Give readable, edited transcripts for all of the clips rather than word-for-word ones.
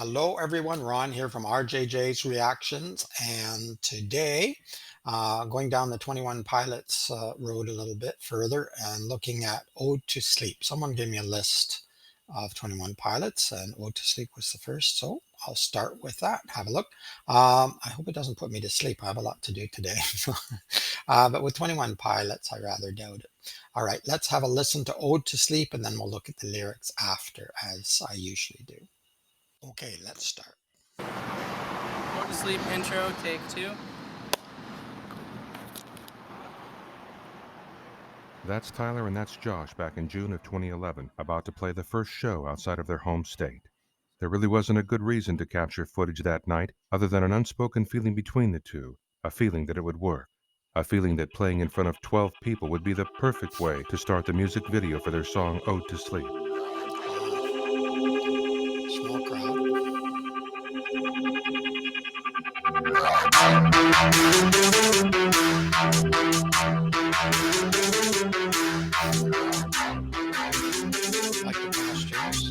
Hello, everyone. Ron here from RJJ's Reactions. And today, going down the 21 Pilots road a little bit further and looking at Ode to Sleep. Someone gave me a list of 21 Pilots, and Ode to Sleep was the first. So I'll start with that. Have a look. I hope it doesn't put me to sleep. I have a lot to do today. But with 21 Pilots, I rather doubt it. All right, let's have a listen to Ode to Sleep, and then we'll look at the lyrics after, as I usually do. Okay, let's start. Go to sleep intro, take two. That's Tyler and that's Josh back in June of 2011, about to play the first show outside of their home state. There really wasn't a good reason to capture footage that night other than an unspoken feeling between the two, a feeling that it would work, a feeling that playing in front of 12 people would be the perfect way to start the music video for their song Ode to Sleep. Small crowd. Like the costumes.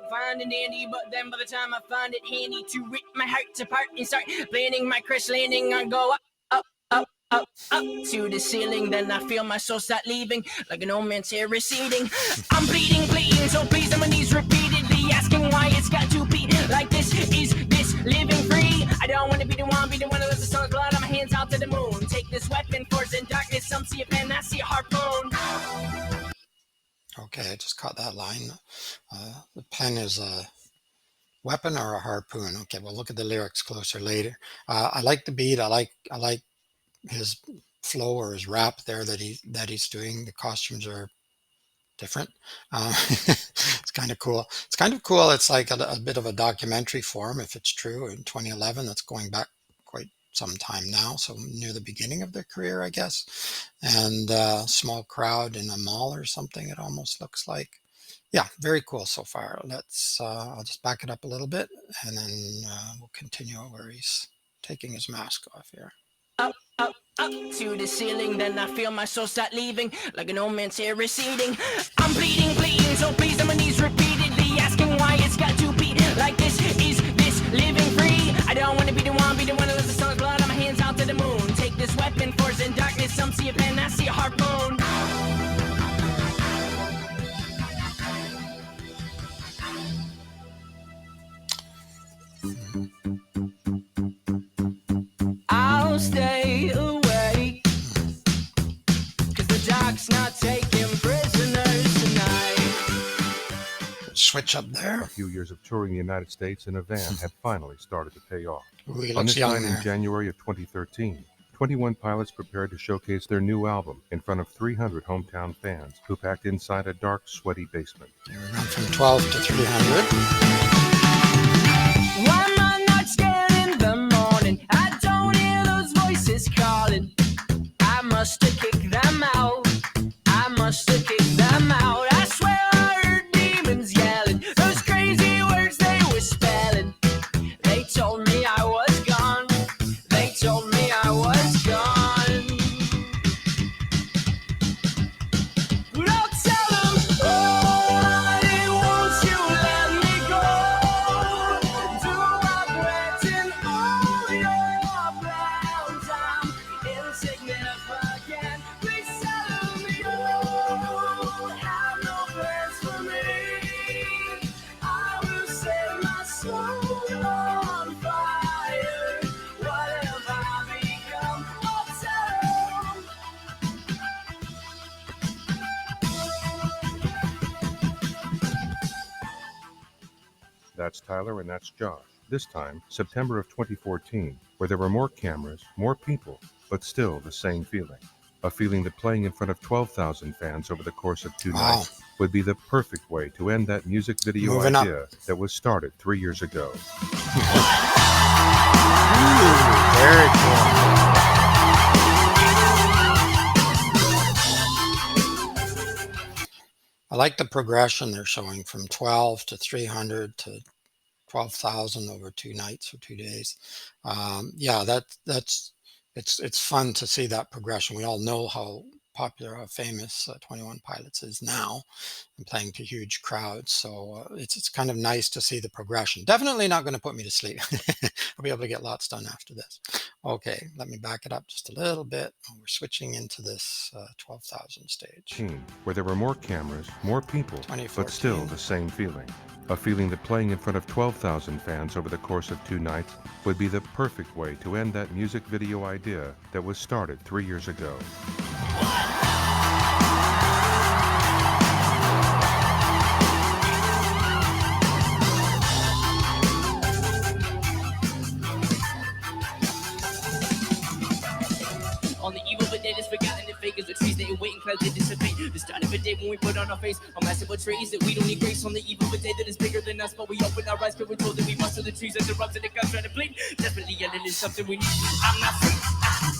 Find an Andy, but then by the time I find it handy to rip my heart apart and start planning my crash landing, I go up to the ceiling. Then I feel my soul start leaving like an old man's hair receding. I'm bleeding, so please on my knees repeatedly asking why it's got to be like this. Is this living free? I don't want to be the one that lets the sun's blood on my hands out to the moon. Take this weapon, force in darkness. Some see a pen, I see a harpoon. Okay, I just caught that line. The pen is a weapon or a harpoon. Okay, we'll look at the lyrics closer later. I like the beat. I like his flow or his rap there that he's doing. The costumes are different. It's kind of cool. It's like a bit of a documentary form, if it's true. In 2011, that's going back quite some time now, so near the beginning of their career, I guess. And small crowd in a mall or something, it almost looks like. Yeah, very cool so far. I'll just back it up a little bit, and then we'll continue where he's taking his mask off here. Up to the ceiling, then I feel my soul start leaving like an old man's hair receding. I'm bleeding, so please on my knees repeatedly asking why it's got to be like this. Is this living free? I don't want to be the one that lets the sun's blood on my hands out to the moon. Take this weapon, force in darkness. Some see a pen, I see a harpoon. I'll stay awake, 'cause the dark's not taking prisoners tonight. Switch up there. A few years of touring the United States in a van have finally started to pay off. Ooh, he On looks this young night there. in January of 2013, 21 Pilots prepared to showcase their new album in front of 300 hometown fans who packed inside a dark, sweaty basement. They were going from 12 to 300. Why am I not scared in the morning? I don't hear those voices calling. I must have kicked them out. I swear I heard demons yelling those crazy words they were spelling. They told me I was gone. But I'll tell them, oh, won't you let me go? Do I threaten all your plans? I'm insignificant. Please tell me you have no plans for me. I will set my soul on fire. What have I become? I'll tell them. That's Tyler and that's Josh. This time, September of 2014, where there were more cameras, more people, but still the same feeling. A feeling that playing in front of 12,000 fans over the course of 2 Wow. nights would be the perfect way to end that music video Moving up. idea that was started 3 years ago. Very cool. I like the progression they're showing from 12 to 300 to 12,000 over 2 nights or 2 days. Yeah, that's it's fun to see that progression. We all know how popular, how famous 21 Pilots is now, and playing to huge crowds. So it's kind of nice to see the progression. Definitely not going to put me to sleep. I'll be able to get lots done after this. Okay, let me back it up just a little bit. We're switching into this 12,000 stage. Where there were more cameras, more people, but still 2014. the same feeling. A feeling that playing in front of 12,000 fans over the course of 2 nights would be the perfect way to end that music video idea that was started 3 years ago. On the eve of a day that's forgotten, the fakers, the trees they wait and clouds they dissipate. The start of a day when we put on our face a massive betrays that we don't need grace. On the eve of a day that is bigger than us, but we open our eyes because we're told that we must. The trees and the rubs and the guns trying to bleed. Desperately yelling is something we need. I'm not free.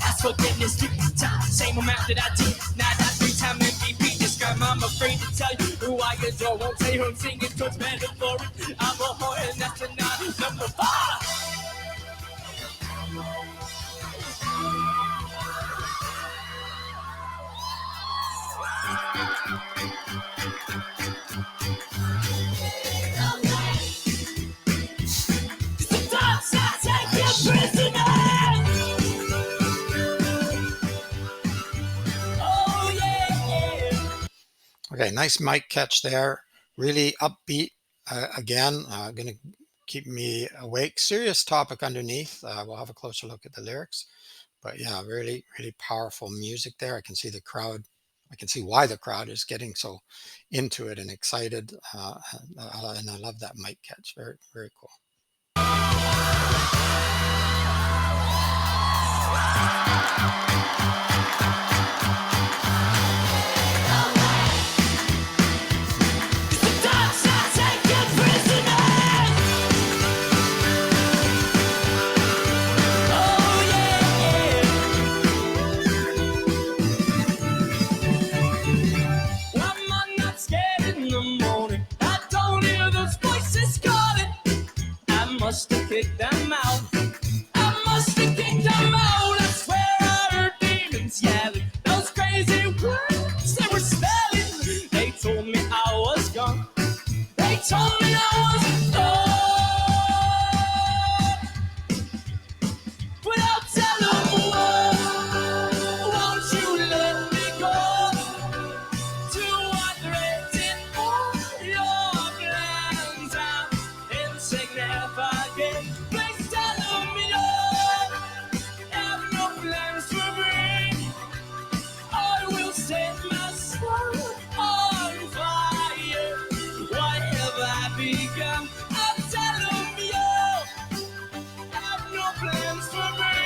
Ask for forgiveness 3 times. Same amount that I did. Now that 3-time MVP. Describe I'm afraid to tell you who I adore. Won't tell you who I'm singing towards metaphoric. I'm a whore and that's a number 5. Okay, nice mic catch there. Really upbeat. Again, going to keep me awake. Serious topic underneath. We'll have a closer look at the lyrics. But yeah, really, really powerful music there. I can see the crowd. I can see why the crowd is getting so into it and excited. And I love that mic catch. Very, very cool. Must have kicked them out. I must have kicked them out. I swear I heard demons yelling. Those crazy words they were spelling. They told me I was gone. They told me I was gone. But I'll tell them what. Won't you let me go? To what threaten all your plans are insignificant. Please tell them you have no plans for me. I will set my soul on fire. Whatever I become, I'll tell them you have no plans for me.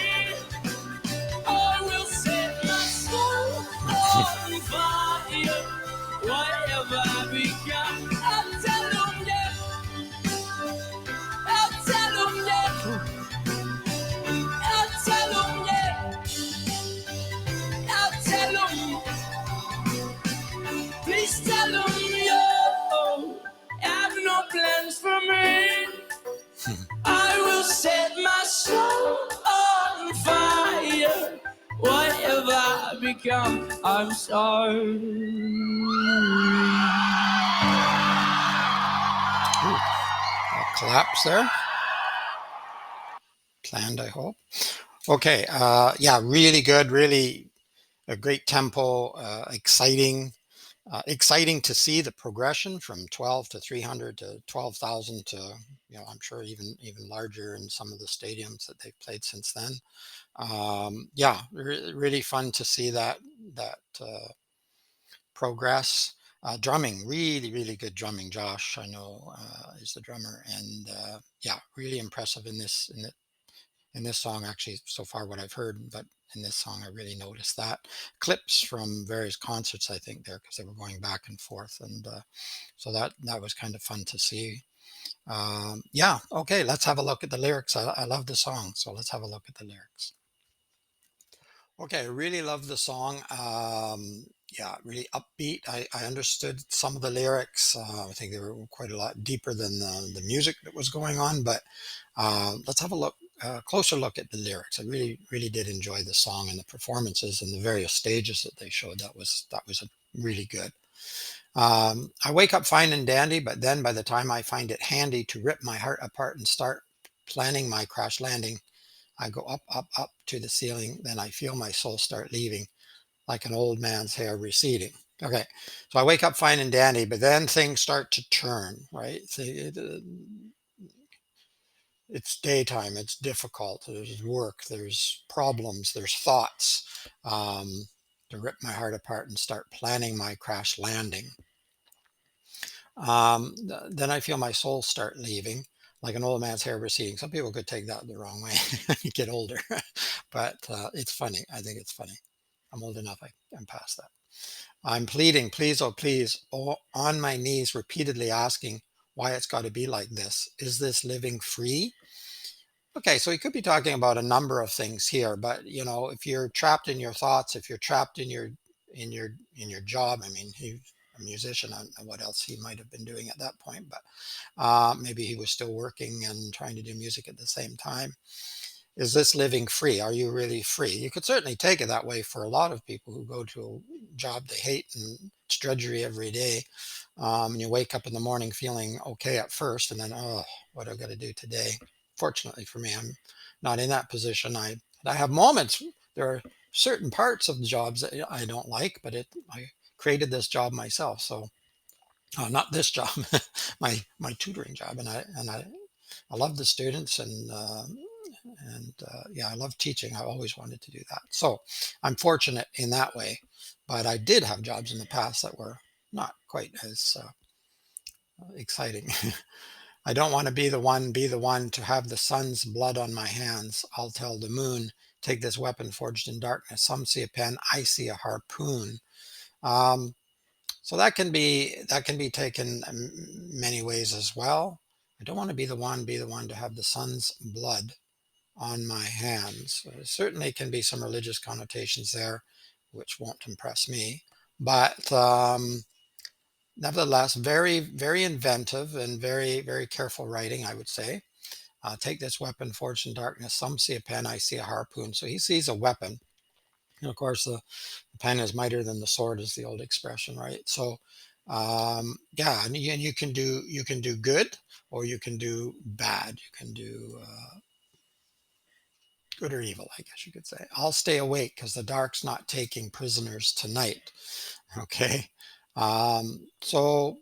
I will set my soul on fire. Whatever I become, I'll tell them yeah. I'll tell them yeah. I'll tell them yeah. I'll tell them. Please tell them yo. Have no plans for me. I will set my soul on fire. Whatever I become, I'm sorry. Collapse there. Planned, I hope. Okay, yeah, really good, really a great tempo, exciting. Exciting to see the progression from 12 to 300 to 12,000 to, I'm sure even larger in some of the stadiums that they've played since then. Yeah, really fun to see that progress. Drumming, really, really good drumming. Josh, I know, is the drummer, and yeah, really impressive in this song. Actually, so far what I've heard, but in this song, I really noticed that. Clips from various concerts, I think, there because they were going back and forth, and so that was kind of fun to see. Yeah, okay, let's have a look at the lyrics. I love the song, so let's have a look at the lyrics. Okay, I really love the song. yeah, really upbeat. I understood some of the lyrics. I think they were quite a lot deeper than the music that was going on. But let's have a look, closer look at the lyrics. I really did enjoy the song and the performances and the various stages that they showed. That was a really good. I wake up fine and dandy, but then by the time I find it handy to rip my heart apart and start planning my crash landing, I go up, up, up to the ceiling. Then I feel my soul start leaving like an old man's hair receding. Okay, so I wake up fine and dandy, but then things start to turn, right? It's daytime, it's difficult, there's work, there's problems, there's thoughts to rip my heart apart and start planning my crash landing. Then I feel my soul start leaving like an old man's hair receding. Some people could take that the wrong way when you get older, but it's funny. I think it's funny. I'm old enough, I'm past that. I'm pleading, please, oh, please, oh, on my knees, repeatedly asking why it's got to be like this. Is this living free? Okay, so he could be talking about a number of things here, but if you're trapped in your thoughts, if you're trapped in your job, I mean, he's a musician. I don't know what else he might have been doing at that point, but maybe he was still working and trying to do music at the same time. Is this living free? Are you really free? You could certainly take it that way for a lot of people who go to a job they hate and it's drudgery every day. And you wake up in the morning feeling okay at first, and then, oh, what do I got to do today? Fortunately for me, I'm not in that position. I have moments. There are certain parts of the jobs that I don't like, but I created this job myself. So not this job, my tutoring job, and I love the students and yeah, I love teaching. I always wanted to do that. So I'm fortunate in that way. But I did have jobs in the past that were not quite as exciting. I don't want to be the one to have the sun's blood on my hands. I'll tell the moon, take this weapon forged in darkness. Some see a pen, I see a harpoon. Um, so that can be taken many ways as well. I don't want to be the one to have the sun's blood on my hands. Certainly can be some religious connotations there, which won't impress me. But nevertheless, very, very inventive and very, very careful writing, I would say. Take this weapon forged in darkness. Some see a pen, I see a harpoon. So he sees a weapon. And of course, the pen is mightier than the sword, is the old expression, right? So, yeah, and you can do good or you can do bad. You can do good or evil, I guess you could say. I'll stay awake because the dark's not taking prisoners tonight. Okay. So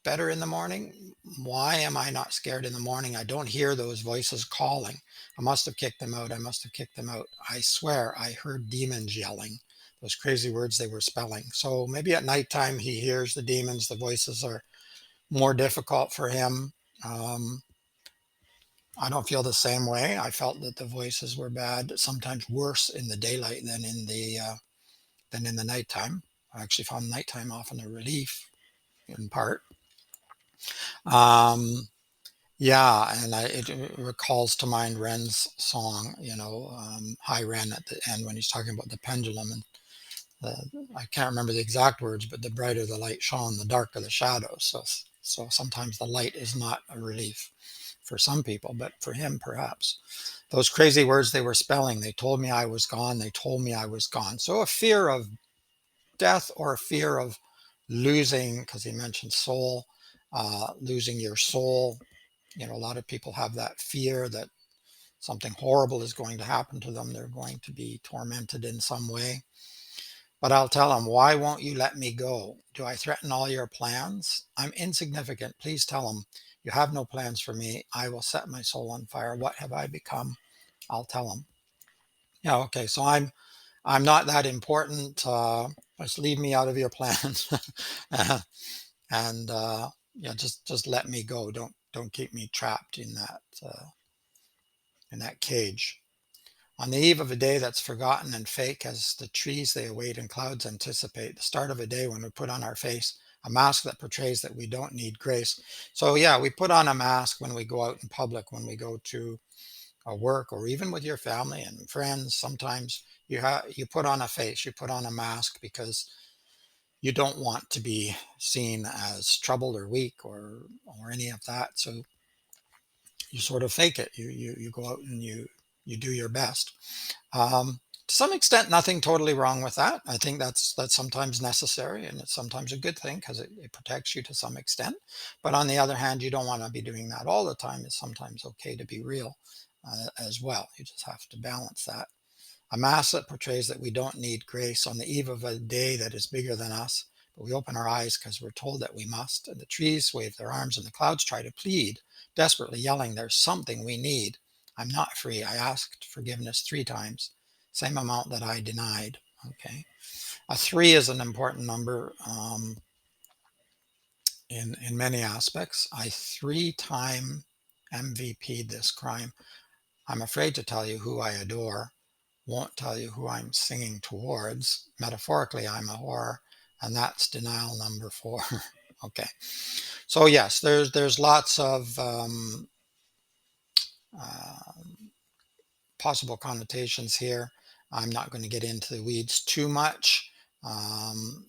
better in the morning. Why am I not scared in the morning? I don't hear those voices calling. I must have kicked them out. I must have kicked them out. I swear I heard demons yelling. Those crazy words they were spelling. So maybe at nighttime he hears the demons. The voices are more difficult for him. Um, I don't feel the same way. I felt that the voices were bad, sometimes worse in the daylight than in the nighttime. I actually found nighttime often a relief, in part. Um, yeah, and it recalls to mind Ren's song, "Hi Ren" at the end when he's talking about the pendulum, and I can't remember the exact words, but the brighter the light shone, the darker the shadows. So sometimes the light is not a relief for some people, but for him, perhaps. Those crazy words they were spelling, they told me I was gone. They told me I was gone. So a fear of death or a fear of losing, because he mentioned soul, losing your soul. A lot of people have that fear that something horrible is going to happen to them. They're going to be tormented in some way. But I'll tell him, why won't you let me go? Do I threaten all your plans? I'm insignificant. Please tell him, you have no plans for me. I will set my soul on fire. What have I become? I'll tell him. Yeah, okay. So I'm not that important. Just leave me out of your plans, and yeah, just let me go. Don't keep me trapped in that cage. On the eve of a day that's forgotten and fake, as the trees they await and clouds anticipate, the start of a day when we put on our face a mask that portrays that we don't need grace. So yeah, we put on a mask when we go out in public, when we go to work, or even with your family and friends. Sometimes you put on a face, you put on a mask because you don't want to be seen as troubled or weak or any of that. So you sort of fake it. You go out and you do your best. To some extent, nothing totally wrong with that. I think that's sometimes necessary, and it's sometimes a good thing because it protects you to some extent. But on the other hand, you don't want to be doing that all the time. It's sometimes okay to be real as well. You just have to balance that. A mass that portrays that we don't need grace on the eve of a day that is bigger than us, but we open our eyes because we're told that we must, and the trees wave their arms and the clouds try to plead, desperately yelling, there's something we need. I'm not free. I asked forgiveness 3 times, same amount that I denied. Okay. A 3 is an important number in many aspects. I 3-time MVP'd this crime. I'm afraid to tell you who I adore. Won't tell you who I'm singing towards. Metaphorically, I'm a whore, and that's denial number 4. Okay, so yes, there's lots of possible connotations here. I'm not going to get into the weeds too much.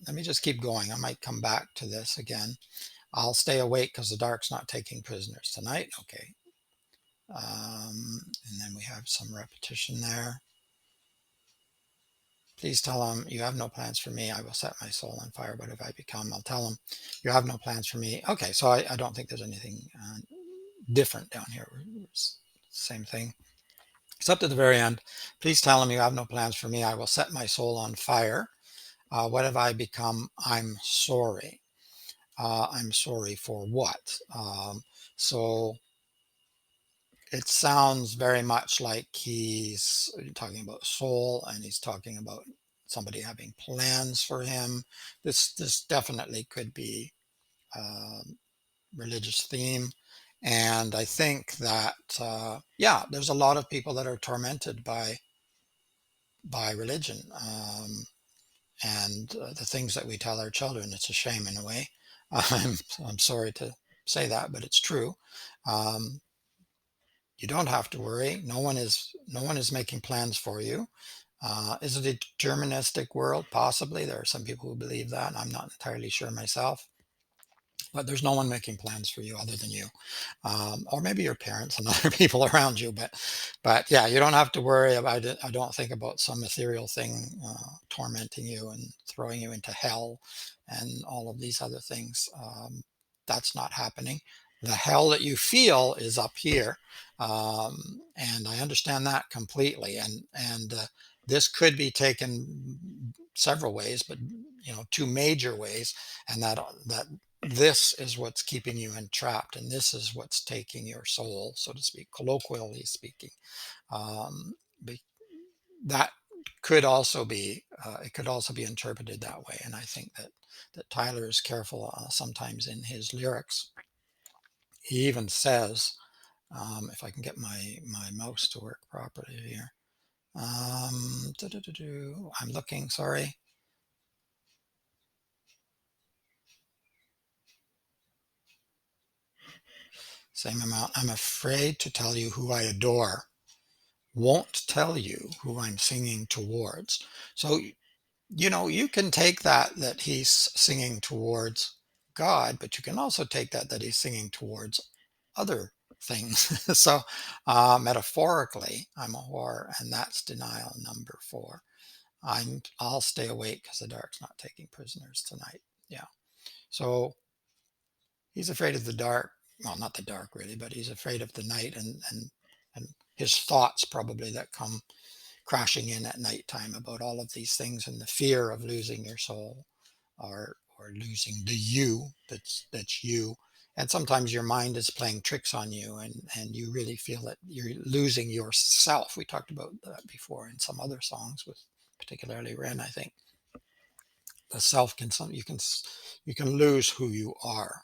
Let me just keep going. I might come back to this again. I'll stay awake because the dark's not taking prisoners tonight. Okay, and then we have some repetition there. Please tell him, you have no plans for me. I will set my soul on fire. What have I become? I'll tell him, you have no plans for me. Okay, so I don't think there's anything different down here. Same thing. Except at the very end, please tell him you have no plans for me. I will set my soul on fire. What have I become? I'm sorry. I'm sorry for what? So it sounds very much like he's talking about soul, and he's talking about somebody having plans for him. This definitely could be a religious theme. And I think that yeah, there's a lot of people that are tormented by religion, and the things that we tell our children. It's a shame in a way. I'm sorry to say that, but it's true. Um, you don't have to worry. No one is making plans for you. Is it a deterministic world? Possibly. There are some people who believe that. I'm not entirely sure myself. But there's no one making plans for you other than you, or maybe your parents and other people around you. But yeah, you don't have to worry about it. I don't think about some ethereal thing tormenting you and throwing you into hell and all of these other things. That's not happening. The hell that you feel is up here, and I understand that completely. And this could be taken several ways, but 2 major ways, and that this is what's keeping you entrapped, and this is what's taking your soul, so to speak, colloquially speaking. Um, that could also be it could also be interpreted that way, and I think that Tyler is careful sometimes in his lyrics. He even says, if I can get my mouse to work properly here. I'm looking, sorry. Same amount. I'm afraid to tell you who I adore. Won't tell you who I'm singing towards. So, you can take that he's singing towards God, but you can also take that he's singing towards other things. So, metaphorically, I'm a whore, and that's denial number 4. I'll stay awake because the dark's not taking prisoners tonight. Yeah. So he's afraid of the dark. Well, not the dark really, but he's afraid of the night and his thoughts probably that come crashing in at nighttime about all of these things, and the fear of losing your soul, or losing the you that's you. And sometimes your mind is playing tricks on you, and you really feel that you're losing yourself. We talked about that before in some other songs, with particularly Ren, I think. The self can some you can lose who you are.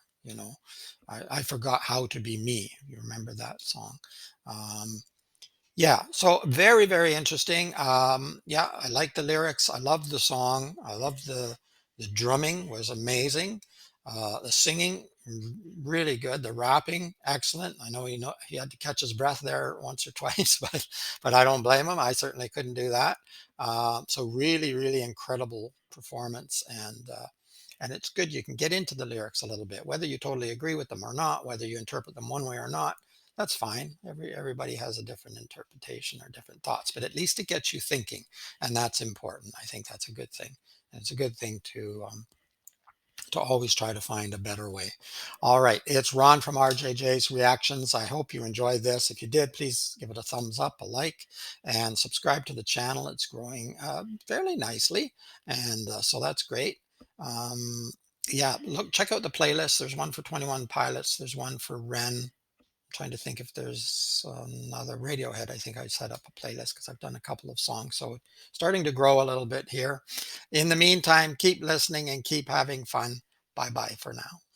I forgot how to be me. You remember that song? um, yeah, so very, very interesting. Yeah, I like the lyrics. I love the song. I love the drumming was amazing. The singing really good. The rapping excellent. I know he had to catch his breath there once or twice, but I don't blame him. I certainly couldn't do that. So really, really incredible performance, and And it's good you can get into the lyrics a little bit, whether you totally agree with them or not, whether you interpret them one way or not. That's fine. Everybody has a different interpretation or different thoughts, but at least it gets you thinking, and that's important. I think that's a good thing. And it's a good thing to always try to find a better way. All right, it's Ron from RJJ's Reactions. I hope you enjoyed this. If you did, please give it a thumbs up, a like, and subscribe to the channel. It's growing fairly nicely, and so that's great. Um, yeah, look, check out the playlist. There's one for 21 Pilots. There's one for Ren. Trying to think if there's another Radiohead. I think I set up a playlist because I've done a couple of songs. So starting to grow a little bit here. In the meantime, keep listening and keep having fun. Bye bye for now.